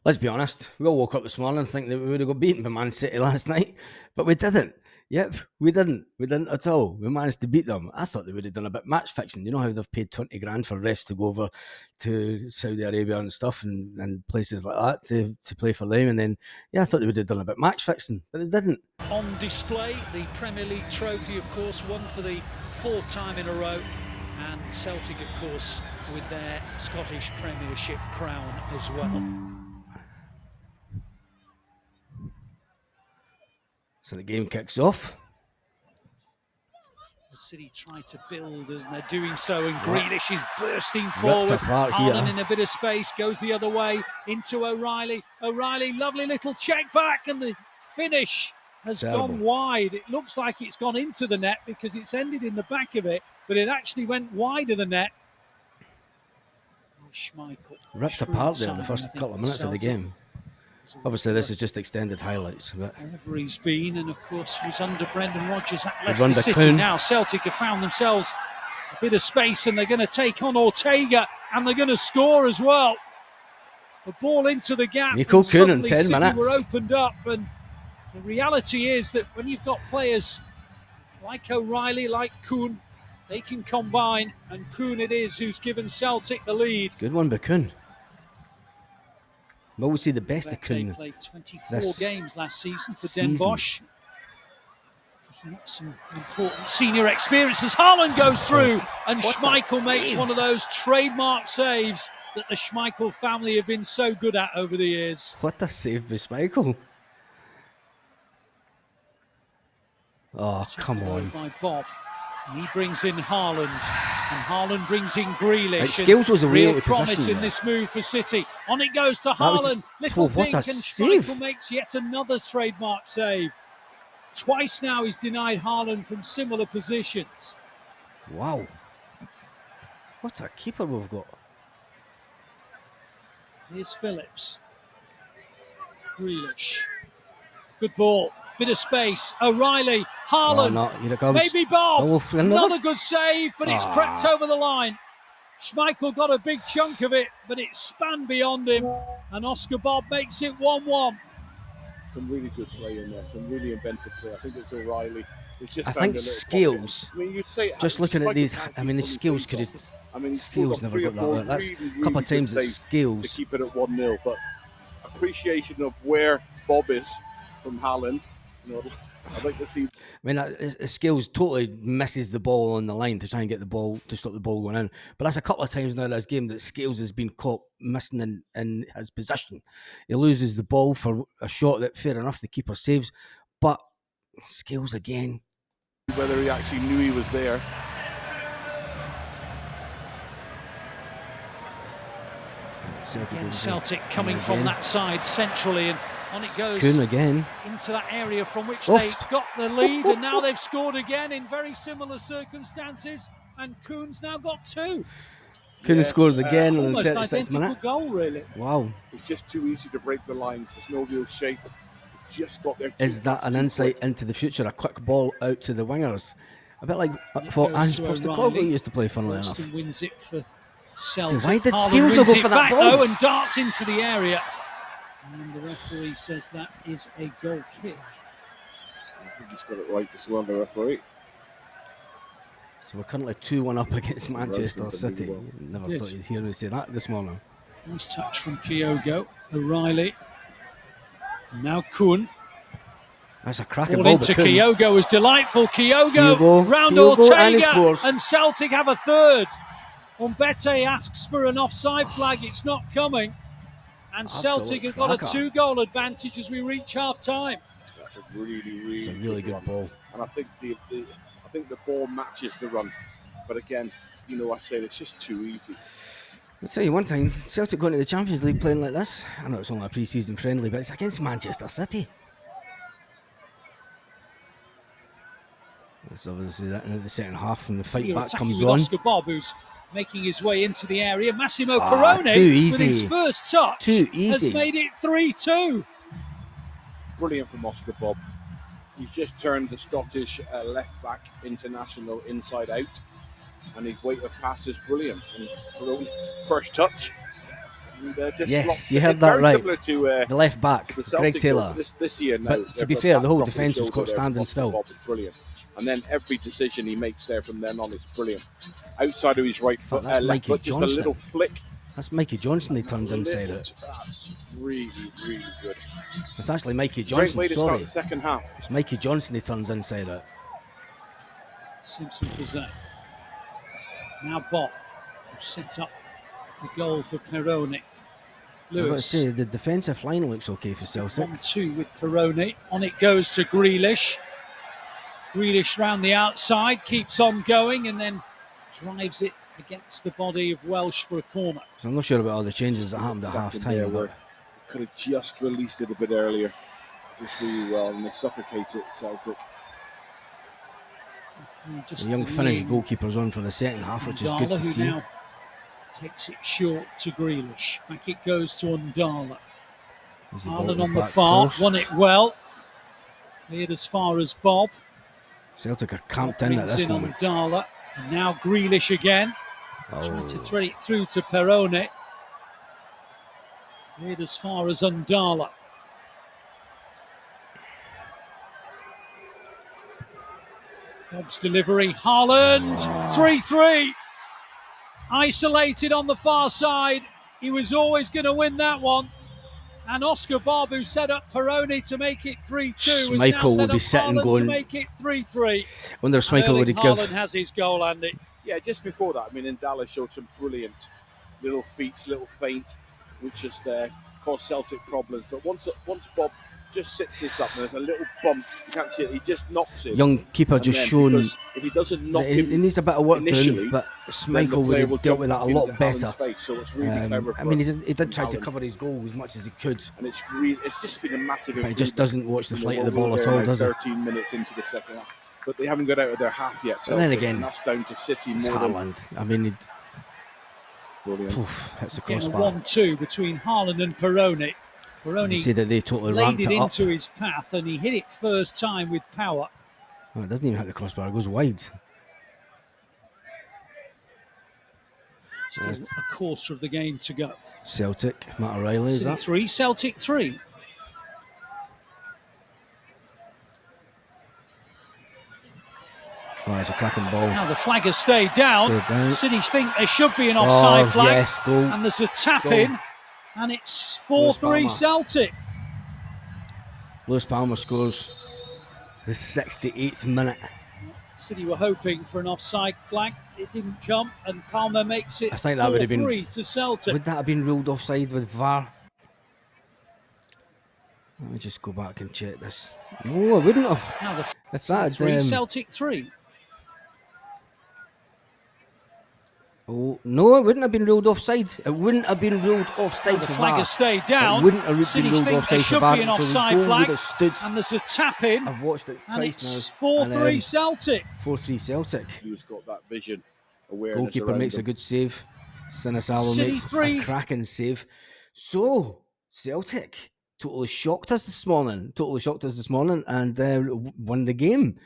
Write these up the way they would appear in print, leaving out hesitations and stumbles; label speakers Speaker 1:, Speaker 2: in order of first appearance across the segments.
Speaker 1: Let's be honest, we all woke up this morning thinking that we would have got beaten by Man City last night, but we didn't. Yep, we didn't. We didn't at all. We managed to beat them. I thought they would have done a bit match fixing. You know how they've paid 20 grand for refs to go over to Saudi Arabia and stuff and places like that to play for them. And then, yeah, I thought they would have done a bit match fixing, but they didn't.
Speaker 2: On display, the Premier League trophy, of course, won for the fourth time in a row. And Celtic, of course, with their Scottish Premiership crown as well.
Speaker 1: So the game kicks off.
Speaker 2: The City try to build, and they're doing so, and Grealish is bursting forward. Haaland in a bit of space, goes the other way into O'Reilly. O'Reilly, lovely little check back, and the finish has gone wide. It looks like it's gone into the net because it's ended in the back of it, but it actually went wide of the net. Schmeichel
Speaker 1: ripped apart there in the first couple of minutes of the game. Obviously, this is just extended highlights.
Speaker 2: Wherever he's been, and of course, he was under Brendan Rodgers at Leicester City. Now Celtic have found themselves a bit of space, and they're going to take on Ortega, and they're going to score as well. The ball into the gap.
Speaker 1: Nicolas Kuhn in 10 minutes.
Speaker 2: Were opened up, and the reality is that when you've got players like O'Reilly, like Kuhn, they can combine, and Kuhn it is who's given Celtic the lead.
Speaker 1: Good one by Kuhn. Will we see the best of Kuhn?
Speaker 2: Played 24 games last season for Den Bosch. Picking up some important senior experience as Haaland goes through, and Schmeichel makes one of those trademark saves that the Schmeichel family have been so good at over the years.
Speaker 1: What a save by Schmeichel. Oh, come on.
Speaker 2: By Bob. He brings in Haaland, and Haaland brings in Grealish.
Speaker 1: Right, Skills was a real
Speaker 2: promise in this move for City. On it goes to Haaland. Little dink, and Schmeichel makes yet another trademark save. Twice now he's denied Haaland from similar positions.
Speaker 1: Wow. What a keeper we've got.
Speaker 2: Here's Phillips. Grealish. Good ball. Bit of space. O'Reilly. Haaland. Maybe Bob. Another good save, but it's crept over the line. Schmeichel got a big chunk of it, but it spanned beyond him. And Oscar Bob makes it 1-1.
Speaker 3: Some really good play in there. Some really inventive play. I think it's O'Reilly. It's just
Speaker 1: I think Skills.
Speaker 3: I mean, you'd say
Speaker 1: just looking at these, I mean, the Skills could have. I mean, Skills never got that right. That's a couple of times that Skills
Speaker 3: to keep it at 1-0, but appreciation of where Bob is from Haaland. You know, I'd like to see.
Speaker 1: I mean, his Skills totally misses the ball on the line to try and get the ball to stop the ball going in. But that's a couple of times now in this game that Skills has been caught missing in his position. He loses the ball for a shot that, fair enough, the keeper saves. But Skills again.
Speaker 3: Whether he actually knew he was there.
Speaker 2: Celtic coming from that side centrally, and on it goes.
Speaker 1: Kuhn again
Speaker 2: into that area from which they got the lead, and now they've scored again in very similar circumstances, and Kuhn's now got two.
Speaker 1: Kuhn scores again on the 36th minute.
Speaker 2: Goal, really.
Speaker 1: Wow.
Speaker 3: It's just too easy to break the lines. There's no real shape. Just got there.
Speaker 1: Is that an insight into the future? A quick ball out to the wingers, a bit like what Ange Postecoglou used to play. Funnily enough,
Speaker 2: wins it for Celtic.
Speaker 1: So why did Skills not go for that ball?
Speaker 2: And darts into the area. And the referee says that is a goal kick.
Speaker 3: I think he's got it right as well, the referee.
Speaker 1: So we're currently 2-1 up against Manchester City. Never thought you'd hear me say that this morning.
Speaker 2: Nice touch from Kyogo. O'Reilly. Now Kuhn.
Speaker 1: That's a cracking ball.
Speaker 2: Into Kyogo was delightful. Kyogo round Ortega, and Celtic have a third. Umbete asks for an offside flag. It's not coming. And Celtic have got a 2-goal advantage as we reach half-time.
Speaker 3: That's a really
Speaker 1: good ball.
Speaker 3: And I think the ball matches the run. But again, you know, I said it's just too easy.
Speaker 1: I'll tell you one thing, Celtic going to the Champions League playing like this, I know it's only a pre-season friendly, but it's against Manchester City. It's obviously that in the second half when the fight back comes on.
Speaker 2: Oscar Bob, who's making his way into the area. Massimo Perrone, with his first touch, has made it 3-2.
Speaker 3: Brilliant from Oscar Bob. He's just turned the Scottish left-back international inside out, and his weight of pass is brilliant. And Perrone, first touch, just
Speaker 1: yes, you heard that
Speaker 3: very
Speaker 1: right.
Speaker 3: Similar to
Speaker 1: the left back,
Speaker 3: the Celtic
Speaker 1: Greg Taylor.
Speaker 3: this year now.
Speaker 1: But to be fair, the whole defence was caught standing still.
Speaker 3: Bob is brilliant, and then every decision he makes there from then on is brilliant. Outside of his right foot, left foot, just a little flick.
Speaker 1: That's Mikey Johnson. He turns inside it.
Speaker 3: That's really, really good.
Speaker 1: It's actually Mikey Johnson.
Speaker 3: Great way to start the second half.
Speaker 1: It's Mikey Johnson. He turns inside it.
Speaker 2: Simpson Jose. Now Bob set up the goal for Peroni. Lewis.
Speaker 1: I've got to say, the defensive line looks okay for Celtic.
Speaker 2: 1-2 with Peroni. On it goes to Grealish. Grealish round the outside, keeps on going, and then drives it against the body of Welsh for a corner.
Speaker 1: So I'm not sure about all the changes that happened at half time.
Speaker 3: But could have just released it a bit earlier. Just really well, and they suffocate it, Celtic.
Speaker 1: The young Finnish goalkeeper's on for the second half, which is good to see.
Speaker 2: Now takes it short to Grealish. Back it goes to Undala. Haaland on the far, won it well. Cleared as far as Bob.
Speaker 1: Celtic are camped in at this moment.
Speaker 2: Undala. And now Grealish again. Trying to thread it through to Peroni. Cleared as far as Undala. Bob's delivery. Haaland. 3-3. Isolated on the far side. He was always going to win that one. And Oscar Bob, who set up Peroni to make it 3-2,
Speaker 1: Schmeichel will be sitting going
Speaker 2: to make it 3-3.
Speaker 1: Wonder if Schmeichel would have given.
Speaker 2: Haaland has his goal, Andy.
Speaker 3: Yeah, just before that, I mean, Ndala showed some brilliant little feats, little feint, which just caused Celtic problems. But once Bob just sits this up, and there's a little bump, you can't see it, he just knocks it.
Speaker 1: Young keeper just shown.
Speaker 3: If he doesn't knock him,
Speaker 1: he needs a bit of work doing, but Schmeichel would have dealt with that a lot better.
Speaker 3: Face, so it's really clever.
Speaker 1: I mean, he did try to cover his goal as much as he could.
Speaker 3: And it's just been a massive improvement.
Speaker 1: But he just doesn't watch the flight of the ball at all, does he?
Speaker 3: 13 minutes into the second half. But they haven't got out of their half yet.
Speaker 1: And then again,
Speaker 3: that's down to City more
Speaker 1: Haaland. I mean, hits the crossbar.
Speaker 2: 1-2 between Haaland and Peroni.
Speaker 1: You see that they totally ramped it up.
Speaker 2: Laid it into his path, and he hit it first time with power.
Speaker 1: Oh, it doesn't even hit the crossbar; it goes wide.
Speaker 2: Still a quarter of the game to go.
Speaker 1: Celtic, Matt O'Reilly, is that?
Speaker 2: 3, Celtic 3.
Speaker 1: Oh, it's a cracking ball.
Speaker 2: Now the flag has stayed down. City think there should be an offside flag.
Speaker 1: Yes, goal.
Speaker 2: And there's a tap in. And it's 4-3 Celtic.
Speaker 1: Lewis Palmer scores the 68th minute.
Speaker 2: City were hoping for an offside flag. It didn't come, and Palmer makes it.
Speaker 1: I think that would have been
Speaker 2: 4-3 to Celtic.
Speaker 1: Would that have been ruled offside with VAR? Let me just go back and check this. No, I wouldn't have.
Speaker 2: Now
Speaker 1: If that
Speaker 2: had, Celtic 3.
Speaker 1: Oh, no, it wouldn't have been ruled offside. It wouldn't have been ruled offside for
Speaker 2: The flag
Speaker 1: VAR.
Speaker 2: has stayed down.
Speaker 1: It wouldn't have
Speaker 2: City
Speaker 1: been ruled
Speaker 2: think
Speaker 1: offside
Speaker 2: there
Speaker 1: for
Speaker 2: should
Speaker 1: VAR.
Speaker 2: be an offside flag.
Speaker 1: Stood.
Speaker 2: And there's a tap in.
Speaker 1: I've watched it
Speaker 2: and
Speaker 1: twice
Speaker 2: it's
Speaker 1: now.
Speaker 2: 4-3 Celtic.
Speaker 1: 4-3 Celtic.
Speaker 3: He's got that vision, awareness.
Speaker 1: Goalkeeper makes a good save. Sinisalo makes a cracking save. So, Celtic totally shocked us this morning. And won the game.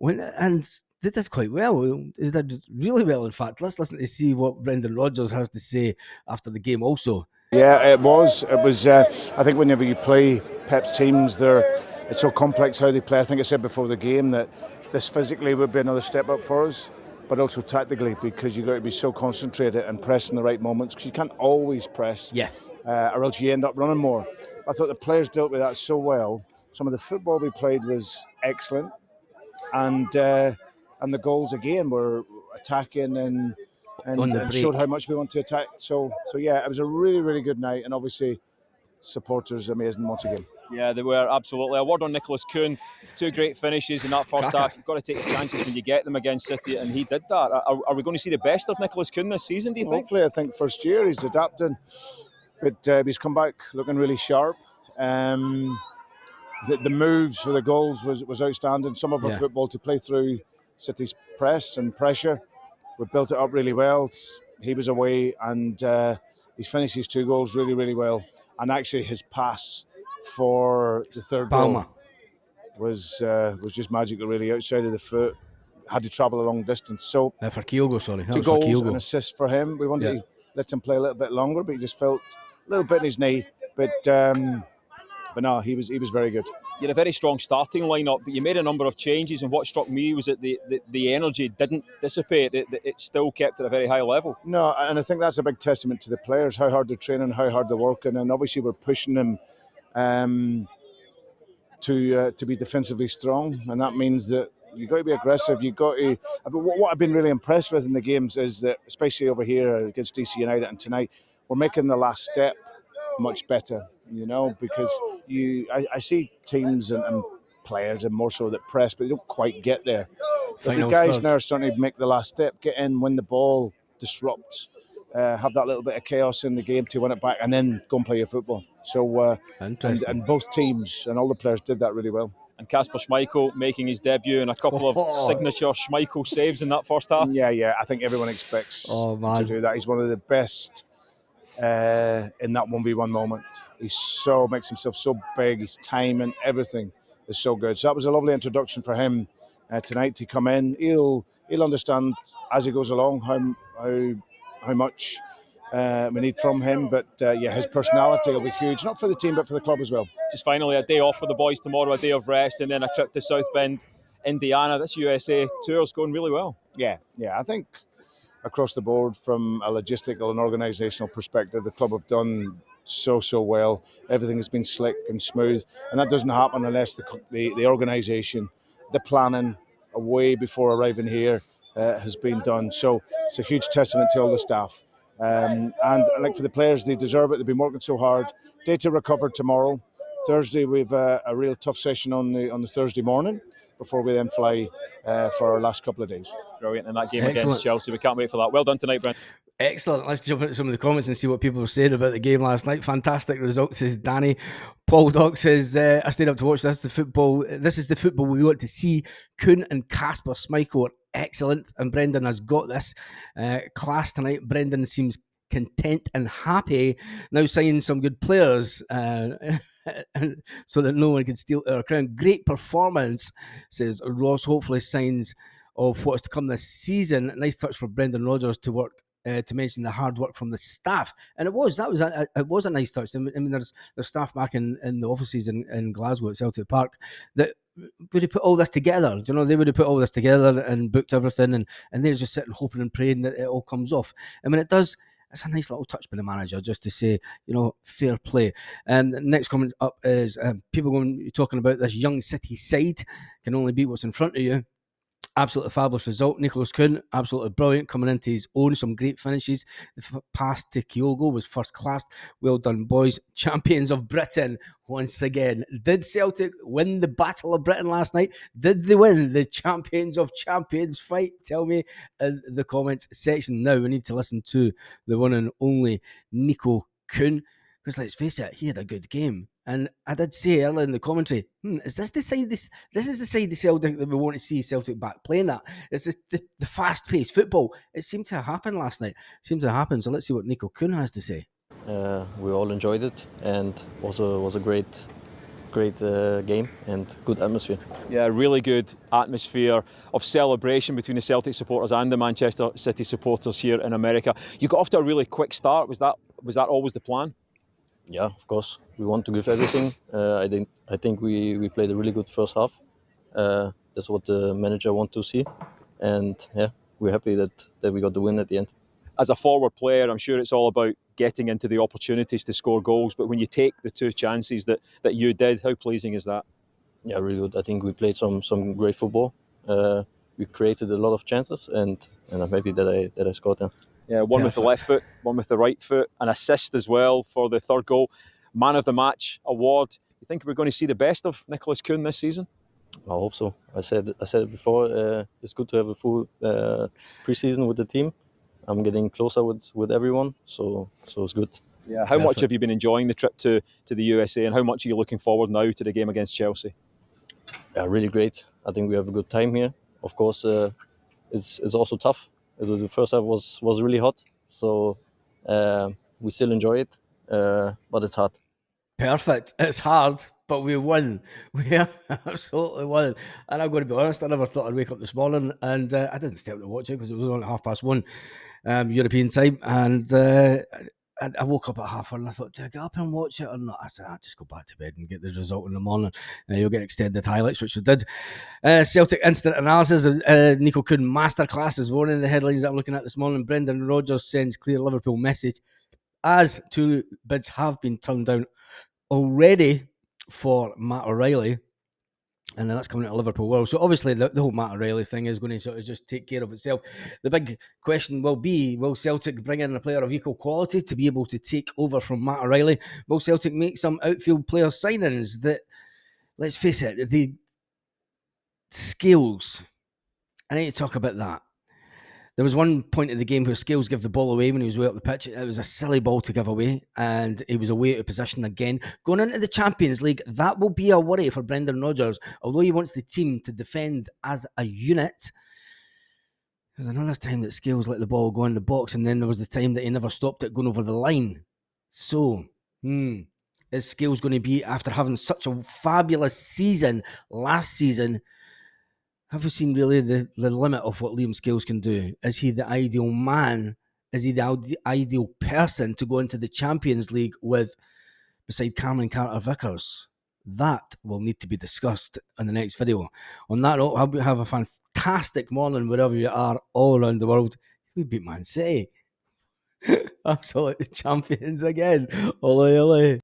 Speaker 1: And they did quite well. They did really well, in fact. Let's listen to see what Brendan Rodgers has to say after the game also.
Speaker 4: Yeah, it was. I think whenever you play Pep's teams, it's so complex how they play. I think I said before the game that this physically would be another step up for us, but also tactically, because you've got to be so concentrated and press in the right moments, because you can't always press, or else you end up running more. I thought the players dealt with that so well. Some of the football we played was excellent, and the goals again were attacking and showed how much we want to attack. So yeah, it was a really, really good night, and obviously supporters amazing once again.
Speaker 5: Yeah, they were, absolutely. A word on Nicolas Kuhn. 2 great finishes in that first half. You've got to take the chances when you get them against City, and he did that. Are we going to see the best of Nicolas Kuhn this season, do you think?
Speaker 4: Hopefully, I think first year he's adapting, but he's come back looking really sharp. The moves for the goals was outstanding. Some of our football to play through City's press and pressure. We built it up really well. He was away, and he's finished his 2 goals really, really well. And actually, his pass for the third goal was just magical, really, outside of the foot. Had to travel a long distance. So
Speaker 1: for Kyogo, sorry.
Speaker 4: 2 goals and assists for him. We wanted to let him play a little bit longer, but he just felt little bit in his knee, but no, he was very good.
Speaker 5: You had a very strong starting lineup, but you made a number of changes, and what struck me was that the energy didn't dissipate. It still kept at a very high level.
Speaker 4: No, and I think that's a big testament to the players, how hard they're training, how hard they're working, and obviously we're pushing them to be defensively strong, and that means that you've got to be aggressive. You've got to. What I've been really impressed with in the games is that, especially over here against DC United and tonight, we're making the last step much better. Because I see teams and players, and more so that press, but they don't quite get there. But the guys now are starting to make the last step, get in, win the ball, disrupt, have that little bit of chaos in the game to win it back, and then go and play your football. So, and both teams and all the players did that really well.
Speaker 5: And Kasper Schmeichel making his debut and a couple of signature Schmeichel saves in that first half.
Speaker 4: Yeah. I think everyone expects to do that. He's one of the best in that 1v1 moment. He makes himself so big. His timing, everything is so good. So that was a lovely introduction for him tonight to come in. He'll understand as he goes along how much we need from him, but his personality will be huge, not for the team but for the club as well.
Speaker 5: Just finally, a day off for the boys tomorrow, a day of rest, and then a trip to South Bend, Indiana. This USA tour's going really well.
Speaker 4: Yeah, I think across the board, from a logistical and organisational perspective, the club have done so well. Everything has been slick and smooth, and that doesn't happen unless the organisation, the planning way before arriving here has been done. So it's a huge testament to all the staff. And like for the players, they deserve it. They've been working so hard. Day to recover tomorrow. Thursday, we've a real tough session on the Thursday morning before we then fly for our last couple of days.
Speaker 5: Brilliant. And that game against Chelsea, we can't wait for that. Well done tonight, Brent.
Speaker 1: Excellent. Let's jump into some of the comments and see what people were saying about the game last night. Fantastic result, says Danny. Paul Dock says, I stayed up to watch this. This is the football we want to see. Kuhn and Kasper Schmeichel are excellent, and Brendan has got this. Class tonight. Brendan seems content and happy. Now signing some good players so that no one can steal our crown. Great performance, says Ross. Hopefully signs of what's to come this season. Nice touch for Brendan Rodgers to work. To mention the hard work from the staff, and it was a nice touch. I mean, there's staff back in the offices in Glasgow at Celtic Park that would have put all this together. They would have put all this together and booked everything, and they're just sitting hoping and praying that it all comes off. I mean, it does. It's a nice little touch by the manager just to say, fair play. And the next comment up is people talking about this young City side can only beat what's in front of you. Absolutely fabulous result. Nicolas Kuhn, absolutely brilliant, coming into his own. Some great finishes. The pass to Kyogo was first class. Well done, boys. Champions of Britain once again. Did Celtic win the Battle of Britain last night? Did they win the Champions of Champions fight? Tell me in the comments section. Now we need to listen to the one and only Nico Kuhn, because let's face it, he had a good game. And I did say earlier in the commentary, is this the side? This is the side of Celtic that we want to see Celtic back playing at. It's the fast-paced football. It seemed to happen last night. So let's see what Nico Kuhn has to say.
Speaker 6: We all enjoyed it, and also was a great game and good atmosphere.
Speaker 5: Yeah, really good atmosphere of celebration between the Celtic supporters and the Manchester City supporters here in America. You got off to a really quick start. Was that always the plan?
Speaker 6: Yeah, of course. We want to give everything. I think we played a really good first half. That's what the manager wants to see, and yeah, we're happy that we got the win at the end.
Speaker 5: As a forward player, I'm sure it's all about getting into the opportunities to score goals. But when you take the two chances that you did, how pleasing is that?
Speaker 6: Yeah, really good. I think we played some great football. We created a lot of chances, and I'm happy that I scored them.
Speaker 5: Yeah, one
Speaker 1: Perfect.
Speaker 5: With the left foot, one with the right foot, an assist as well for the third goal. Man of the match award. You think we're going to see the best of Nicolas Kuhn this season?
Speaker 6: I hope so. I said it before. It's good to have a full pre-season with the team. I'm getting closer with everyone, so it's good.
Speaker 5: Yeah. How much have you been enjoying the trip to the USA, and how much are you looking forward now to the game against Chelsea?
Speaker 6: Yeah, really great. I think we have a good time here. Of course, it's also tough. The first half was really hot, so we still enjoy it, but it's hard.
Speaker 1: Perfect. It's hard, but we won. We absolutely won. And I'm going to be honest, I never thought I'd wake up this morning, and I didn't stay up to watch it because it was on at 1:30 European time, and I woke up at 1:30 and I thought, do I get up and watch it or not? I said, I'll just go back to bed and get the result in the morning. You'll get extended highlights, which we did. Celtic instant analysis of Nicolas Kuhn masterclass is one of the headlines that I'm looking at this morning. Brendan Rodgers sends clear Liverpool message as 2 bids have been turned down already for Matt O'Reilly. And then that's coming out of Liverpool World. So obviously the whole Matt O'Reilly thing is going to sort of just take care of itself. The big question will be, will Celtic bring in a player of equal quality to be able to take over from Matt O'Reilly? Will Celtic make some outfield player signings that, let's face it, the Scales, I need to talk about that. There was one point in the game where Scales gave the ball away when he was way up the pitch. It was a silly ball to give away, and he was away out of position again. Going into the Champions League, that will be a worry for Brendan Rodgers. Although he wants the team to defend as a unit, there's another time that Scales let the ball go in the box, and then there was the time that he never stopped it going over the line. So, is Scales going to be, after having such a fabulous season last season, have we seen really the limit of what Liam Scales can do? Is he the ideal man? Is he the ideal person to go into the Champions League with, beside Cameron Carter-Vickers? That will need to be discussed in the next video. On that note, I hope you have a fantastic morning wherever you are all around the world. We beat Man City. Absolute champions again. Ole, ole.